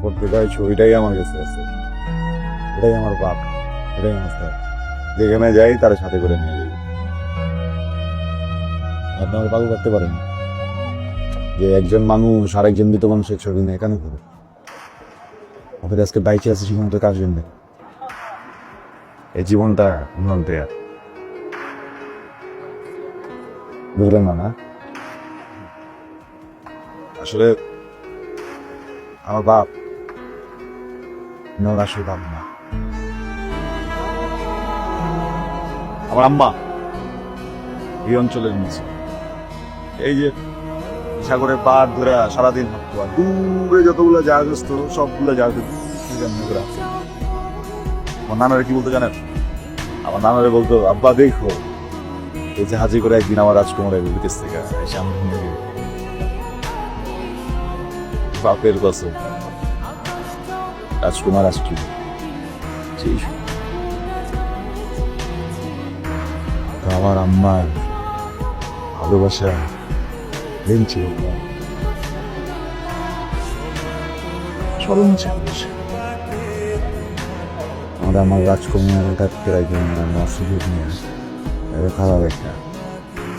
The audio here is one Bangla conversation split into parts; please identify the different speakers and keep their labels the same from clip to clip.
Speaker 1: এরপর থেকে ছবিটাই আমার কাছে আছে। এটাই আমার বাপ, এটাই আমার স্যার। যেখানে যাই তার সাথে করে নিয়ে যাই। আপনি আমার পাগল করতে পারেন যে একজন মানুষ আরেকজন মৃত মানুষের ছবি নেই কেন করে? আমাদের আজকে বাইকে আছে জীবনটা কার জন্য? এই জীবনটা উন্নয়ন দেয়া বুঝলেন না? আসলে আমার বাপ ওর আসলে বাপ না, আমার আম্মা এই অঞ্চলের নিচে এই যে সাগরের পাড় ধরে সারাদিন হাঁটতো, আর দূরে যতগুলো জাহাজ আসতো সবগুলো জাহাজ আমার নানারে কি বলতো জানেন? আমার নানারে বলতো, আব্বা দেখো এই জাহাজে করে একদিন আমার রাজকুমারের বিদেশ থেকে এসে আমি বাপের কসম রাজকুমার আসছিল। আমার আম্মার ভালোবাসা ছিল স্মরণ ছিল। আমার রাজকুমার কাটতে রাখবেন আমার সুযোগ নিয়ে খারাপ একটা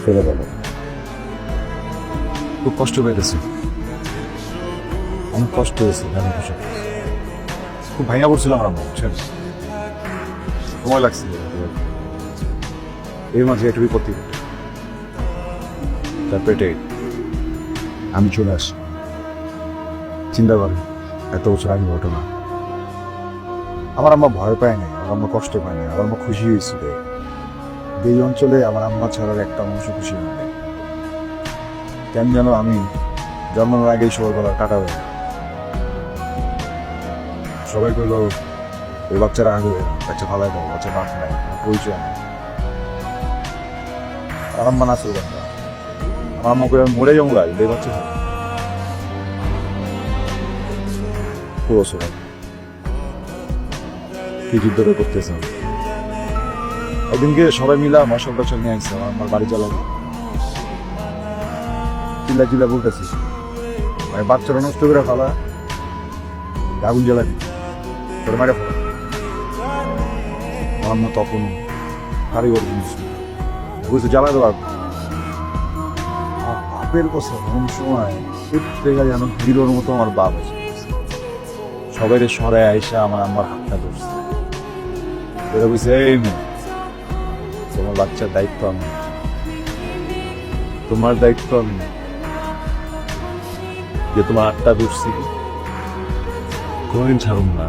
Speaker 1: ফেলে দেবো। খুব কষ্ট পেয়েছে, অনেক কষ্ট হয়েছে, খুব ভাইয়া পড়ছিল আমার আম্মা, বুঝছেন? সময় লাগছিল। এর মাঝে একটু বিপত্তি তার পেটে আমি চলে আসি। চিন্তা করেন এত বছর আগে ঘটনা। আমার আম্মা ভয় পায় নাই, আমার আম্মা কষ্ট পায় নাই, আমার আম্মা খুশি হয়েছিল। এই অঞ্চলে আমার আম্মা ছাড়ার একটা মানুষ খুশি হয়। কেন যেন আমি জন্মানোর আগেই সবাই বলার কাটা হয়ে সবাই বললো ওই বাচ্চারা আগে বাচ্চা ভালো দাও, বাচ্চা বাপ নাই, পরিচয় নেই। আমার আম্মা না ছিল, আমার আম্মা করে মরে যাবো গাছ এই বাচ্চা পুরো সবাই কি যুদ্ধটা করতেছে। একদিনকে সবাই মিলা মশল টশল নিয়ে আসছে আমার বাড়ি চালাবো, চিল্লা চিল্লা বলতেছি বাচ্চারা নষ্ট করে ফেলা, আগুন জ্বালাবি তোর মারে ফেলা। আমার মা তখন কারিগর জিনিস বুঝতে জ্বালাতে পারবো। বাপের কথা এমন সময় যেন হিরোর মতো আমার বাপ আছে, সবাই সরাই আইসা আমার আম্মার হাতটা ধরছে। ওরা বুঝছে এই তোমার বাচ্চার দায়িত্ব আমি, তোমার দায়িত্ব আমি, যে তোমার হাতটা ধরছি কোনদিন ছাড়ুন না।